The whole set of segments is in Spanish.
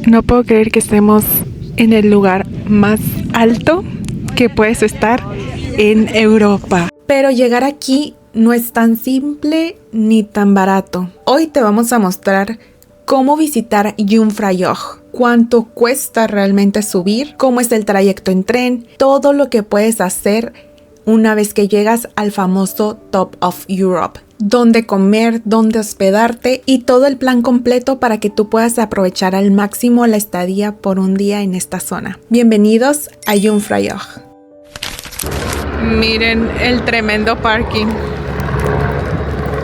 No puedo creer que estemos en el lugar más alto que puedes estar en Europa. Pero llegar aquí no es tan simple ni tan barato. Hoy te vamos a mostrar cómo visitar Jungfraujoch, cuánto cuesta realmente subir, cómo es el trayecto en tren, todo lo que puedes hacer una vez que llegas al famoso Top of Europe. Dónde comer, dónde hospedarte y todo el plan completo para que tú puedas aprovechar al máximo la estadía por un día en esta zona. Bienvenidos a Jungfraujoch. Miren el tremendo parking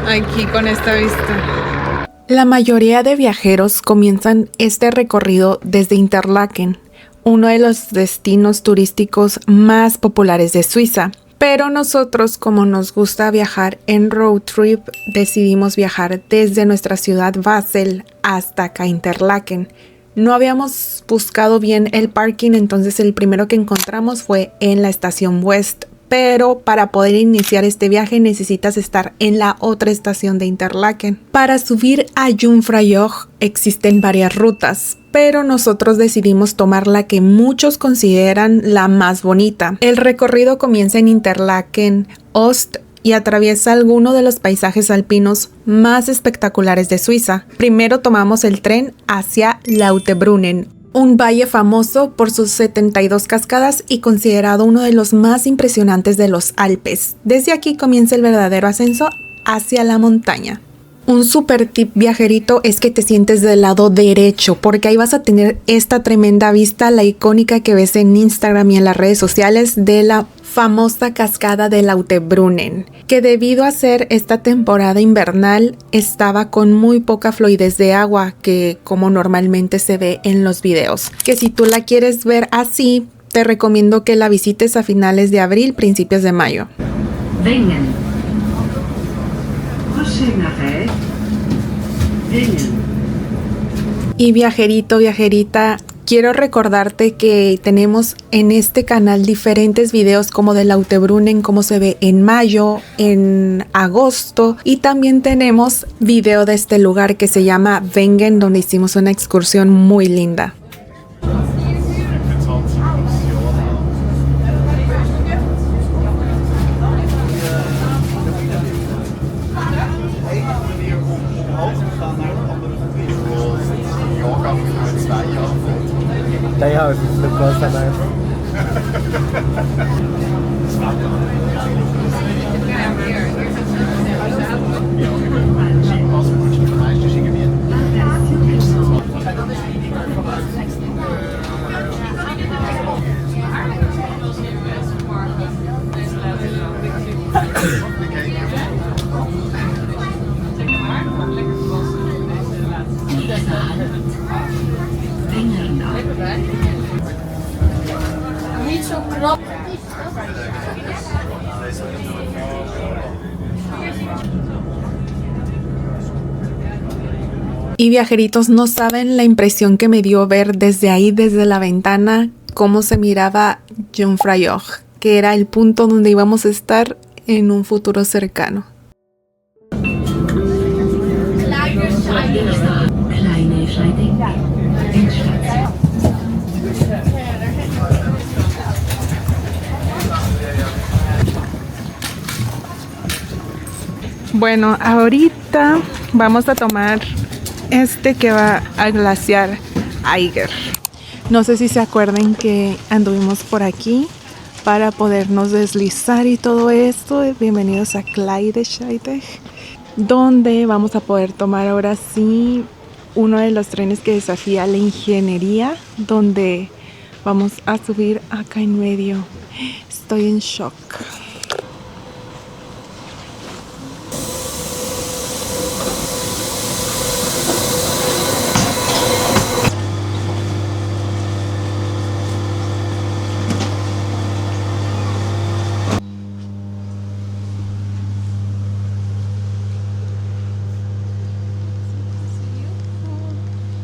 aquí con esta vista. La mayoría de viajeros comienzan este recorrido desde Interlaken, uno de los destinos turísticos más populares de Suiza. Pero nosotros, como nos gusta viajar en road trip, decidimos viajar desde nuestra ciudad Basel hasta acá Interlaken. No habíamos buscado bien el parking, entonces el primero que encontramos fue en la estación West. Pero para poder iniciar este viaje necesitas estar en la otra estación de Interlaken. Para subir a Jungfraujoch existen varias rutas, pero nosotros decidimos tomar la que muchos consideran la más bonita. El recorrido comienza en Interlaken Ost y atraviesa alguno de los paisajes alpinos más espectaculares de Suiza. Primero tomamos el tren hacia Lauterbrunnen, un valle famoso por sus 72 cascadas y considerado uno de los más impresionantes de los Alpes. Desde aquí comienza el verdadero ascenso hacia la montaña. Un super tip viajerito es que te sientes del lado derecho, porque ahí vas a tener esta tremenda vista, la icónica que ves en Instagram y en las redes sociales de la famosa cascada de Lauterbrunnen, que debido a ser esta temporada invernal estaba con muy poca fluidez de agua, que como normalmente se ve en los videos. Que si tú la quieres ver así, te recomiendo que la visites a finales de abril, principios de mayo. Wengen. Y viajerito, viajerita, quiero recordarte que tenemos en este canal diferentes videos como de Lauterbrunnen, cómo se ve en mayo, en agosto, y también tenemos video de este lugar que se llama Wengen, donde hicimos una excursión muy linda. Y viajeritos, no saben la impresión que me dio ver desde ahí, desde la ventana, cómo se miraba Jungfraujoch, que era el punto donde íbamos a estar en un futuro cercano. Bueno, ahorita vamos a tomar este que va al glaciar Eiger. No sé si se acuerdan que anduvimos por aquí para podernos deslizar y todo esto. Bienvenidos a Kleidescheidech, donde vamos a poder tomar ahora sí uno de los trenes que desafía la ingeniería, donde vamos a subir acá en medio. Estoy en shock.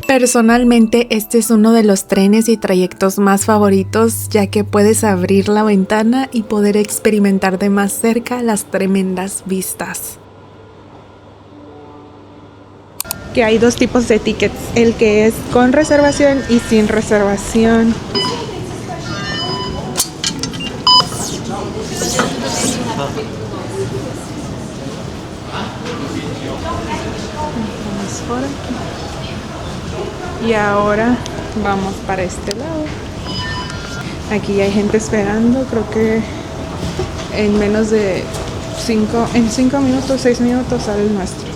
Personalmente este es uno de los trenes y trayectos más favoritos, ya que puedes abrir la ventana y poder experimentar de más cerca las tremendas vistas. que hay dos tipos de tickets, el que es con reservación y sin reservación. Vamos por aquí. Y ahora vamos para este lado. Aquí hay gente esperando, creo que en menos de 5 minutos, 6 minutos sale el nuestro.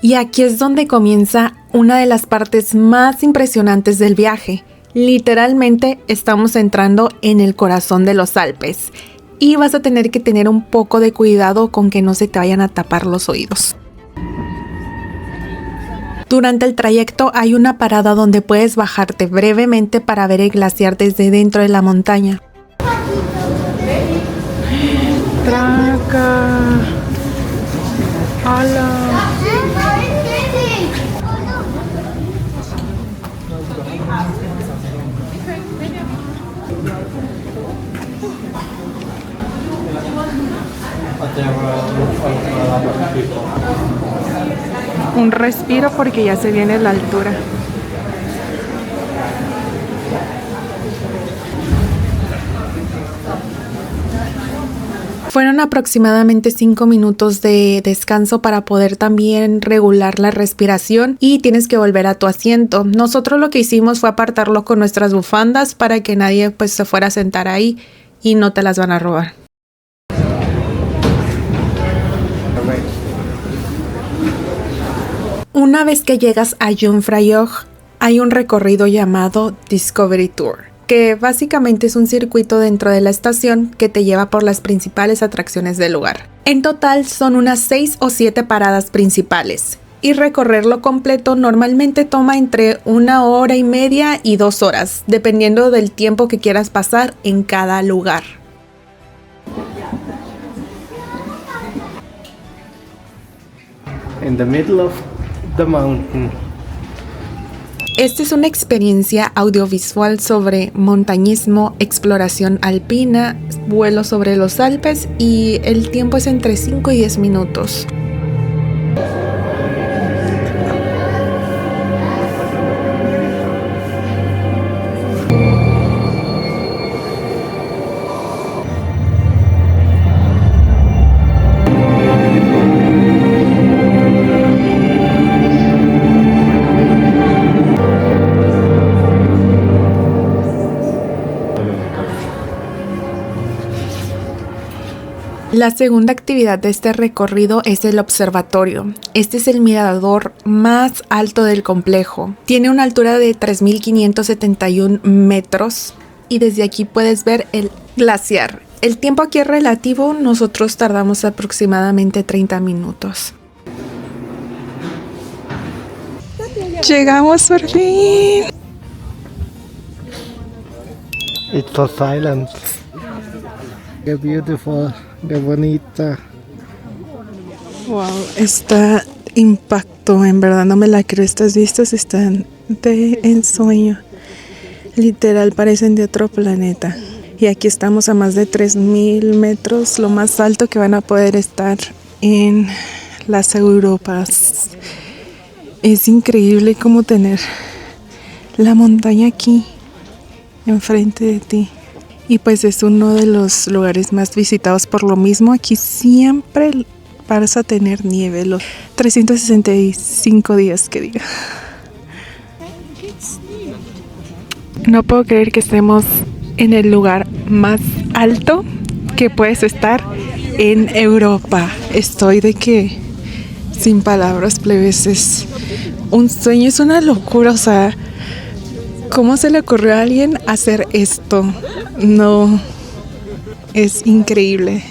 Y aquí es donde comienza una de las partes más impresionantes del viaje. Literalmente estamos entrando en el corazón de los Alpes y vas a tener que tener un poco de cuidado con que no se te vayan a tapar los oídos. Durante el trayecto hay una parada donde puedes bajarte brevemente para ver el glaciar desde dentro de la montaña. ¡Traca! ¡Hala! Un respiro porque ya se viene la altura. Fueron aproximadamente 5 minutos de descanso para poder también regular la respiración y tienes que volver a tu asiento. Nosotros lo que hicimos fue apartarlo con nuestras bufandas para que nadie pues se fuera a sentar ahí y no te las van a robar. Una vez que llegas a Jungfraujoch, hay un recorrido llamado Discovery Tour, que básicamente es un circuito dentro de la estación que te lleva por las principales atracciones del lugar. En total son unas 6 o 7 paradas principales, y recorrerlo completo normalmente toma entre 1 hora y media y 2 horas, dependiendo del tiempo que quieras pasar en cada lugar. In the middle of the mountain. Esta es una experiencia audiovisual sobre montañismo, exploración alpina, vuelo sobre los Alpes y el tiempo es entre 5 y 10 minutos. La segunda actividad de este recorrido es el observatorio. Este es el mirador más alto del complejo. Tiene una altura de 3.571 metros y desde aquí puedes ver el glaciar. El tiempo aquí es relativo, nosotros tardamos aproximadamente 30 minutos. Llegamos por fin. It's for silence. Qué beautiful, qué bonita. Wow, está impacto, en verdad no me la creo, estas vistas están de ensueño. Literal parecen de otro planeta. Y aquí estamos a más de 3.000 metros, lo más alto que van a poder estar en las Europas. Es increíble como tener la montaña aquí enfrente de ti. Y pues es uno de los lugares más visitados por lo mismo. Aquí siempre vas a tener nieve, los 365 días que diga. No puedo creer que estemos en el lugar más alto que puedes estar en Europa. Estoy de que sin palabras, plebes, es un sueño, es una locura, o sea, ¿cómo se le ocurrió a alguien hacer esto? No, es increíble,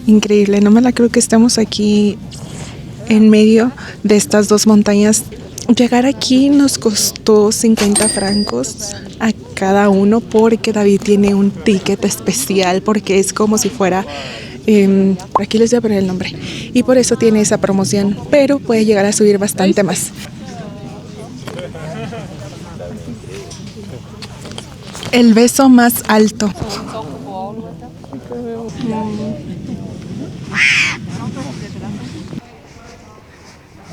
increíble, no me la creo que estamos aquí en medio de estas dos montañas. Llegar aquí nos costó 50 francos a cada uno porque David tiene un ticket especial porque es como si fuera Aquí les voy a poner el nombre. Y por eso tiene esa promoción, pero puede llegar a subir bastante más. El beso más alto.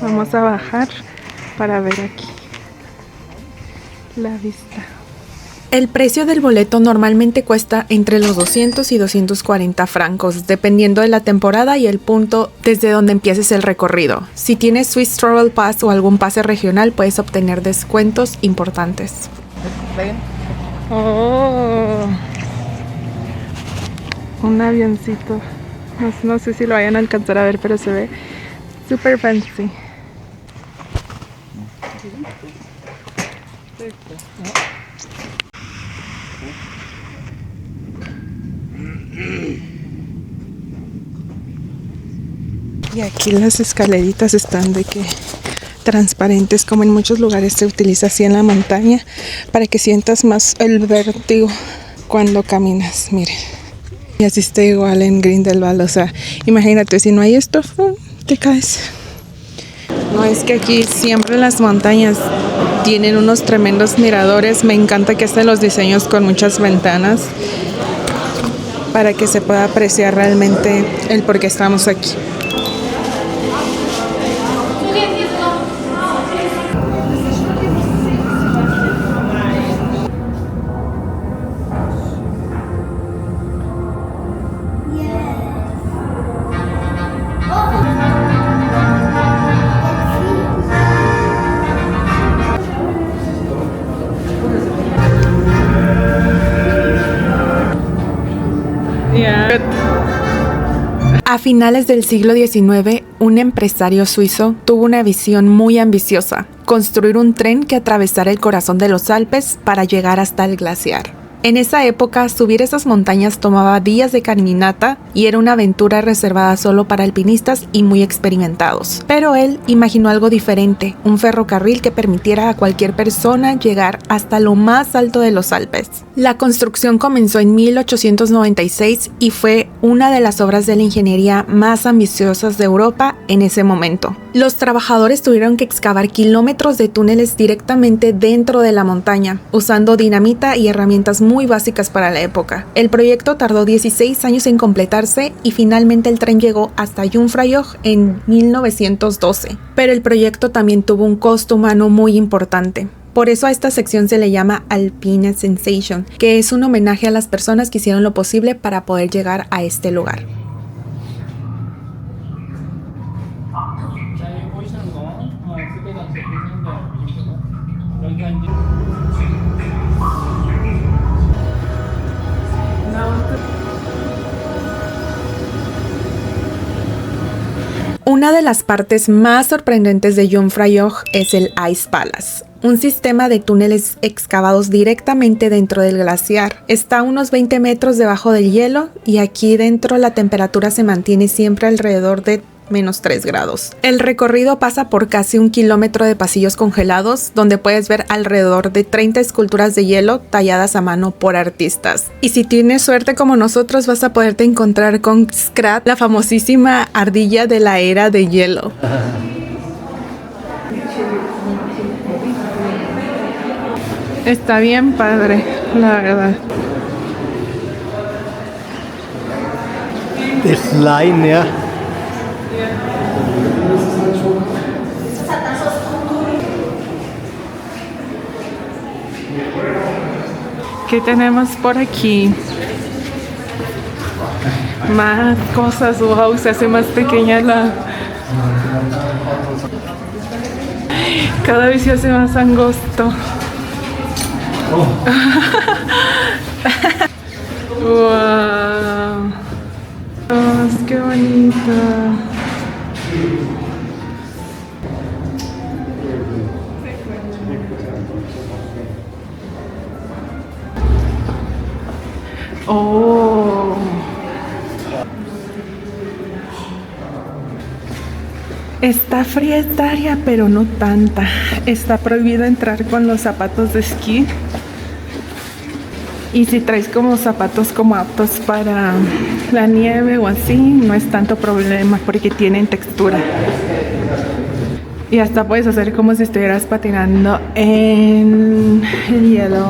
Vamos a bajar para ver aquí la vista. El precio del boleto normalmente cuesta entre los 200 y 240 francos, dependiendo de la temporada y el punto desde donde empieces el recorrido. Si tienes Swiss Travel Pass o algún pase regional, puedes obtener descuentos importantes. Oh, un avioncito. No sé si lo vayan a alcanzar a ver, pero se ve super fancy. Y aquí las escaleritas están de que transparentes, como en muchos lugares se utiliza así en la montaña, para que sientas más el vértigo cuando caminas. Miren, y así está igual en Grindelwald. O sea, imagínate, si no hay esto, te caes. No, es que aquí siempre las montañas tienen unos tremendos miradores. Me encanta que estén los diseños con muchas ventanas para que se pueda apreciar realmente el por qué estamos aquí. A finales del siglo XIX, un empresario suizo tuvo una visión muy ambiciosa: construir un tren que atravesara el corazón de los Alpes para llegar hasta el glaciar. En esa época, subir esas montañas tomaba días de caminata y era una aventura reservada solo para alpinistas y muy experimentados. Pero él imaginó algo diferente: un ferrocarril que permitiera a cualquier persona llegar hasta lo más alto de los Alpes. La construcción comenzó en 1896 y fue una de las obras de la ingeniería más ambiciosas de Europa en ese momento. Los trabajadores tuvieron que excavar kilómetros de túneles directamente dentro de la montaña, usando dinamita y herramientas muy básicas para la época. El proyecto tardó 16 años en completarse y finalmente el tren llegó hasta Jungfraujoch en 1912. Pero el proyecto también tuvo un costo humano muy importante. Por eso a esta sección se le llama Alpine Sensation, que es un homenaje a las personas que hicieron lo posible para poder llegar a este lugar. Una de las partes más sorprendentes de Jungfraujoch es el Ice Palace, un sistema de túneles excavados directamente dentro del glaciar. Está a unos 20 metros debajo del hielo y aquí dentro la temperatura se mantiene siempre alrededor de -3 grados. El recorrido pasa por casi 1 kilómetro de pasillos congelados, donde puedes ver alrededor de 30 esculturas de hielo talladas a mano por artistas. Y si tienes suerte como nosotros, vas a poderte encontrar con Scrat, la famosísima ardilla de la era de hielo. Está bien padre, la verdad. This line, yeah. ¿Qué tenemos por aquí? Más cosas. Wow, se hace más pequeña la... Cada vez se hace más angosto. Wow. Oh, qué bonito. Oh. Está fría esta área, pero no tanta. Está prohibido entrar con los zapatos de esquí. Y si traes como zapatos como aptos para la nieve o así, no es tanto problema porque tienen textura. Y hasta puedes hacer como si estuvieras patinando en el hielo.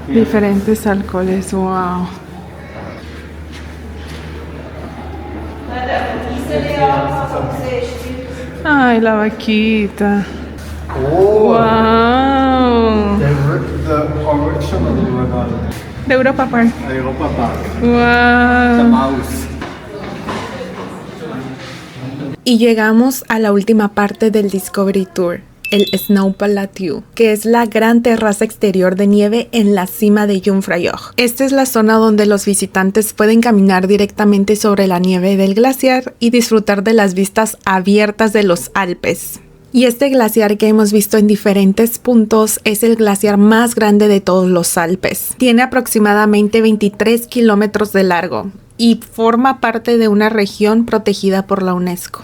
Diferentes alcoholes, wow. Ay, la vaquita. Oh, Wow. the original one. De Europa Park. Europa Park. The Wow. mouse. Y llegamos a la última parte del Discovery Tour, el Snow Plateau, que es la gran terraza exterior de nieve en la cima de Jungfraujoch. Esta es la zona donde los visitantes pueden caminar directamente sobre la nieve del glaciar y disfrutar de las vistas abiertas de los Alpes. Y este glaciar que hemos visto en diferentes puntos es el glaciar más grande de todos los Alpes. Tiene aproximadamente 23 kilómetros de largo y forma parte de una región protegida por la UNESCO.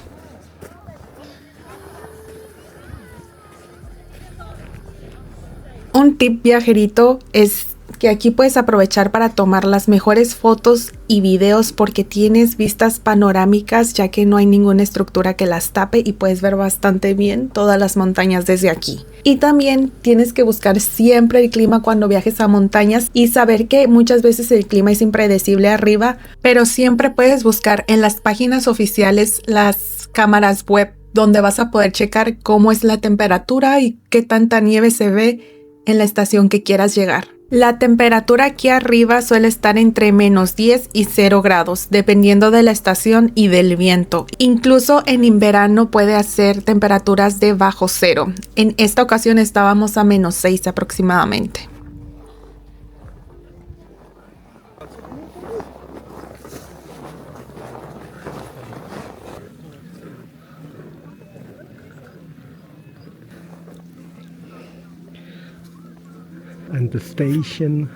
Un tip viajerito es que aquí puedes aprovechar para tomar las mejores fotos y videos porque tienes vistas panorámicas ya que no hay ninguna estructura que las tape y puedes ver bastante bien todas las montañas desde aquí. Y también tienes que buscar siempre el clima cuando viajes a montañas y saber que muchas veces el clima es impredecible arriba, pero siempre puedes buscar en las páginas oficiales las cámaras web donde vas a poder checar cómo es la temperatura y qué tanta nieve se ve en la estación que quieras llegar. La temperatura aquí arriba suele estar entre -10 y 0 grados, dependiendo de la estación y del viento. Incluso en invierno puede hacer temperaturas de bajo cero. En esta ocasión estábamos a -6 aproximadamente. And the station.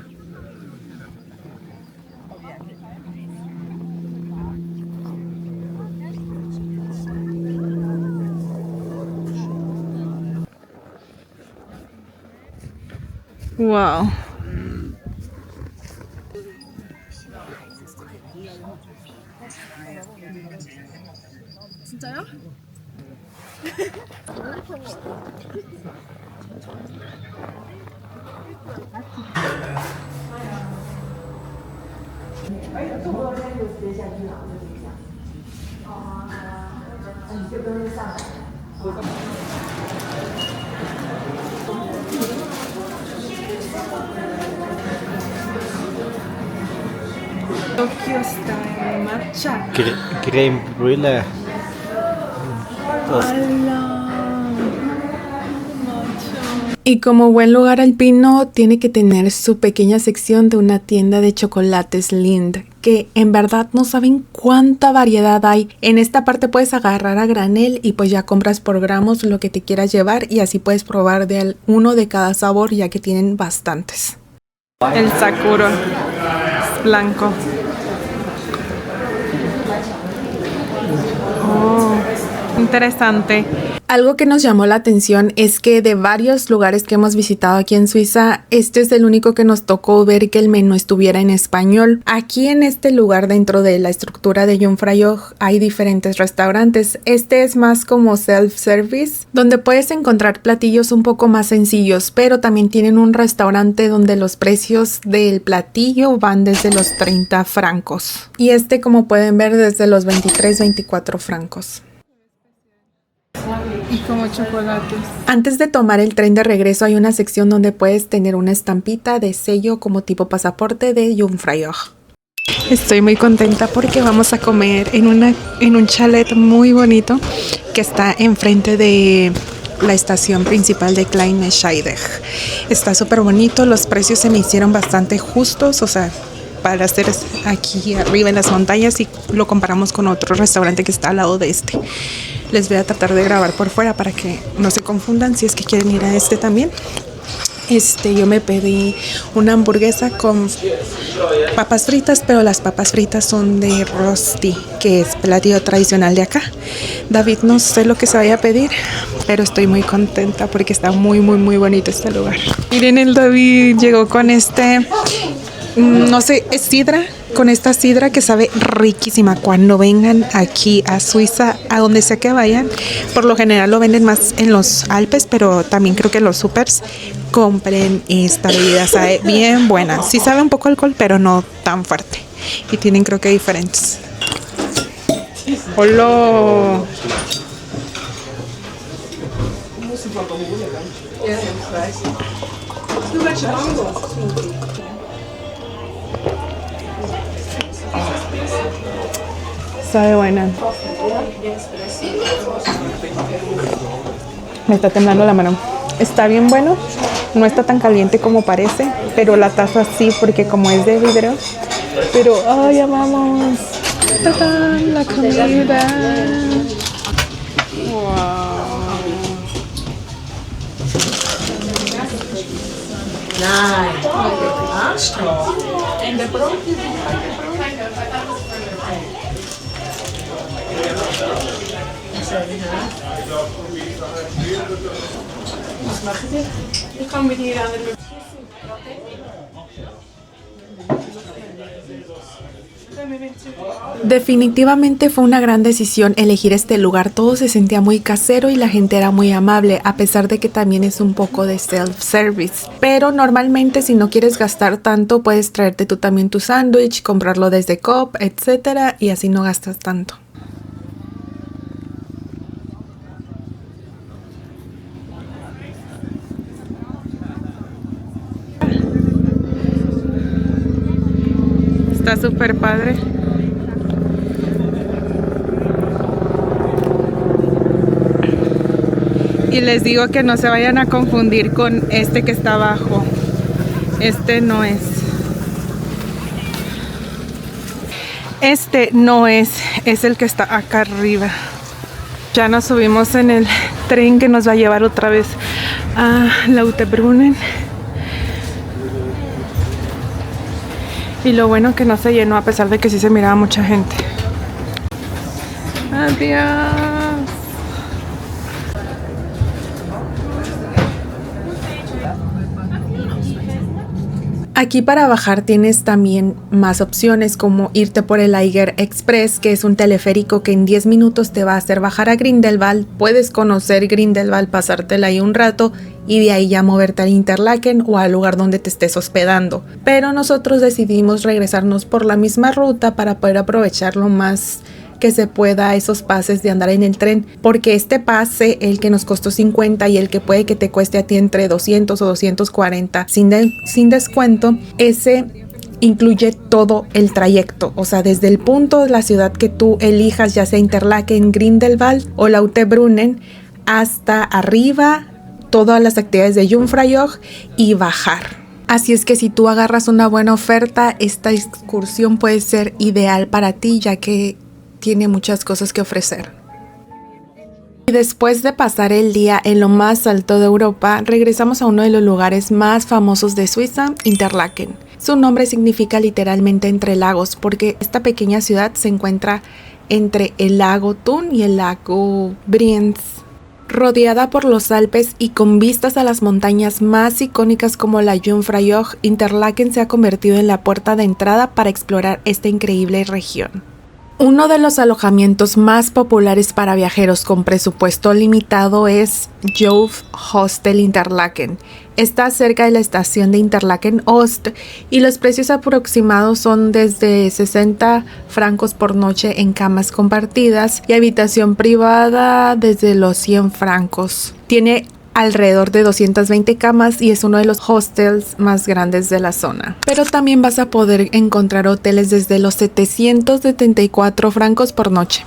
Wow. 진짜요? Tokyo Style Matcha. Crème brûlée. Y como buen lugar alpino, tiene que tener su pequeña sección de una tienda de chocolates Lindt, que en verdad no saben cuánta variedad hay. En esta parte puedes agarrar a granel y pues ya compras por gramos lo que te quieras llevar y así puedes probar de uno de cada sabor ya que tienen bastantes. El Sakura es blanco. Oh, interesante. Algo que nos llamó la atención es que de varios lugares que hemos visitado aquí en Suiza, este es el único que nos tocó ver que el menú estuviera en español. Aquí en este lugar dentro de la estructura de Jungfraujoch hay diferentes restaurantes. Este es más como self-service, donde puedes encontrar platillos un poco más sencillos, pero también tienen un restaurante donde los precios del platillo van desde los 30 francos. Y este, como pueden ver, desde los 23-24 francos. Y como chocolates. Antes de tomar el tren de regreso hay una sección donde puedes tener una estampita de sello como tipo pasaporte de Jungfraujoch. Estoy muy contenta porque vamos a comer en un chalet muy bonito que está enfrente de la estación principal de Kleine Scheidegg. Está súper bonito, los precios se me hicieron bastante justos, o sea, para hacer aquí arriba en las montañas, y lo comparamos con otro restaurante que está al lado de este. Les voy a tratar de grabar por fuera para que no se confundan si es que quieren ir a este también. Yo me pedí una hamburguesa con papas fritas, pero las papas fritas son de rosti, que es platillo tradicional de acá. David no sé lo que se vaya a pedir, pero estoy muy contenta porque está muy bonito este lugar. Miren, el David llegó con no sé, es sidra, con esta sidra que sabe riquísima. Cuando vengan aquí a Suiza, a donde sea que vayan, por lo general lo venden más en los Alpes, pero también creo que en los supers, compren esta bebida, sabe bien buena. Sí sabe un poco alcohol, pero no tan fuerte. Y tienen creo que diferentes. Hola. Sabe buena. Me está temblando la mano. Está bien bueno. No está tan caliente como parece, pero la taza sí, porque como es de vidrio. Pero, ¡ay, ya vamos! ¡Tatán! La comida. ¡Wow! Definitivamente fue una gran decisión elegir este lugar. Todo se sentía muy casero y la gente era muy amable, a pesar de que también es un poco de self-service. Pero normalmente, si no quieres gastar tanto, puedes traerte tú también tu sándwich, comprarlo desde Coop, etcétera, y así no gastas tanto. Está súper padre. Y les digo que no se vayan a confundir con este que está abajo. Este no es. Este no es el que está acá arriba. Ya nos subimos en el tren que nos va a llevar otra vez a Lauterbrunnen. Y lo bueno que no se llenó, a pesar de que sí se miraba mucha gente. Adiós. Aquí para bajar tienes también más opciones, como irte por el Eiger Express, que es un teleférico que en 10 minutos te va a hacer bajar a Grindelwald. Puedes conocer Grindelwald, pasártela ahí un rato y de ahí ya moverte a Interlaken o al lugar donde te estés hospedando. Pero nosotros decidimos regresarnos por la misma ruta para poder aprovecharlo más que se pueda esos pases de andar en el tren, porque este pase, el que nos costó 50 y el que puede que te cueste a ti entre 200 o 240 sin descuento, ese incluye todo el trayecto, o sea, desde el punto de la ciudad que tú elijas, ya sea Interlaken, Grindelwald o Lauterbrunnen, hasta arriba, todas las actividades de Jungfraujoch y bajar. Así es que si tú agarras una buena oferta, esta excursión puede ser ideal para ti, ya que tiene muchas cosas que ofrecer. Y después de pasar el día en lo más alto de Europa, regresamos a uno de los lugares más famosos de Suiza, Interlaken. Su nombre significa literalmente entre lagos, porque esta pequeña ciudad se encuentra entre el lago Thun y el lago Brienz. Rodeada por los Alpes y con vistas a las montañas más icónicas como la Jungfraujoch, Interlaken se ha convertido en la puerta de entrada para explorar esta increíble región. Uno de los alojamientos más populares para viajeros con presupuesto limitado es Jove Hostel Interlaken. Está cerca de la estación de Interlaken Ost y los precios aproximados son desde 60 francos por noche en camas compartidas y habitación privada desde los 100 francos. Tiene alrededor de 220 camas y es uno de los hostels más grandes de la zona. Pero también vas a poder encontrar hoteles desde los 774 francos por noche.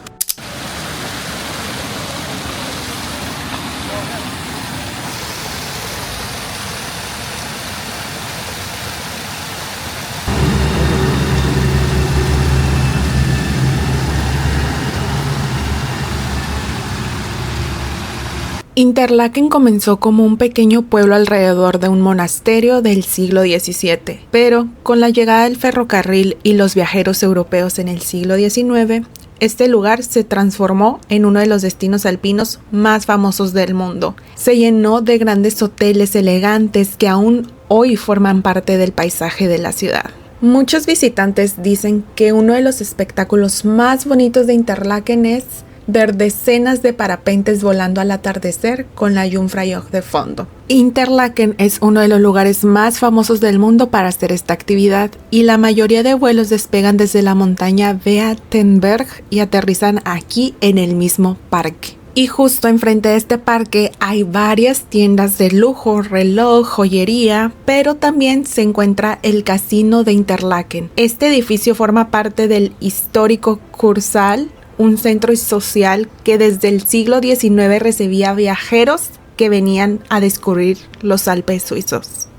Interlaken comenzó como un pequeño pueblo alrededor de un monasterio del siglo XVII, pero con la llegada del ferrocarril y los viajeros europeos en el siglo XIX, este lugar se transformó en uno de los destinos alpinos más famosos del mundo. Se llenó de grandes hoteles elegantes que aún hoy forman parte del paisaje de la ciudad. Muchos visitantes dicen que uno de los espectáculos más bonitos de Interlaken es ver decenas de parapentes volando al atardecer con la Jungfraujoch de fondo. Interlaken es uno de los lugares más famosos del mundo para hacer esta actividad y la mayoría de vuelos despegan desde la montaña Beatenberg y aterrizan aquí en el mismo parque. Y justo enfrente de este parque hay varias tiendas de lujo, reloj, joyería, pero también se encuentra el casino de Interlaken. Este edificio forma parte del histórico Kursaal, un centro social que desde el siglo XIX recibía viajeros que venían a descubrir los Alpes suizos.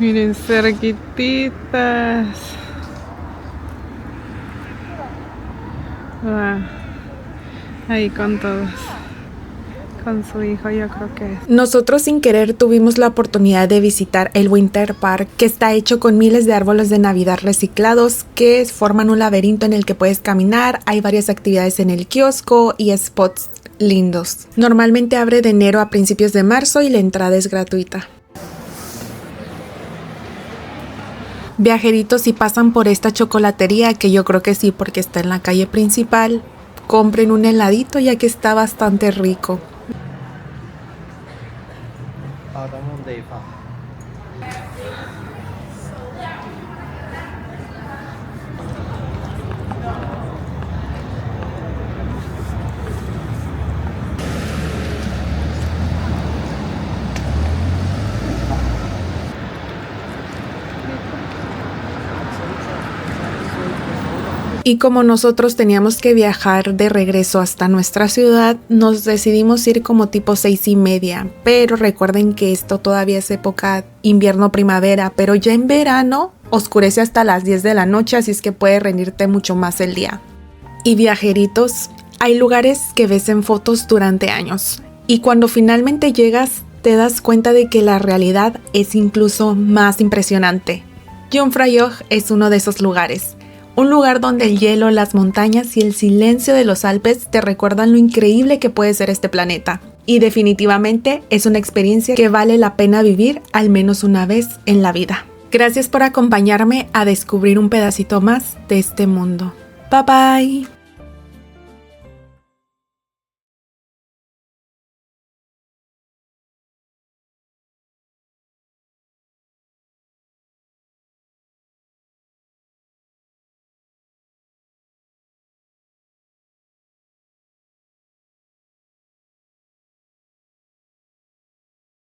Miren, cerquititas. Wow. Ahí con todos. Con su hijo, yo creo que es. Nosotros sin querer tuvimos la oportunidad de visitar el Winter Park, que está hecho con miles de árboles de Navidad reciclados que forman un laberinto en el que puedes caminar. Hay varias actividades en el kiosco y spots lindos. Normalmente abre de enero a principios de marzo y la entrada es gratuita. Viajeritos, si pasan por esta chocolatería, que yo creo que sí porque está en la calle principal, compren un heladito ya que está bastante rico. Y como nosotros teníamos que viajar de regreso hasta nuestra ciudad, nos decidimos ir como tipo 6:30. Pero recuerden que esto todavía es época invierno-primavera, pero ya en verano oscurece hasta las 10 de la noche, así es que puede rendirte mucho más el día. Y viajeritos, hay lugares que ves en fotos durante años. Y cuando finalmente llegas, te das cuenta de que la realidad es incluso más impresionante. Jungfraujoch es uno de esos lugares. Un lugar donde el hielo, las montañas y el silencio de los Alpes te recuerdan lo increíble que puede ser este planeta. Y definitivamente es una experiencia que vale la pena vivir al menos una vez en la vida. Gracias por acompañarme a descubrir un pedacito más de este mundo. Bye bye.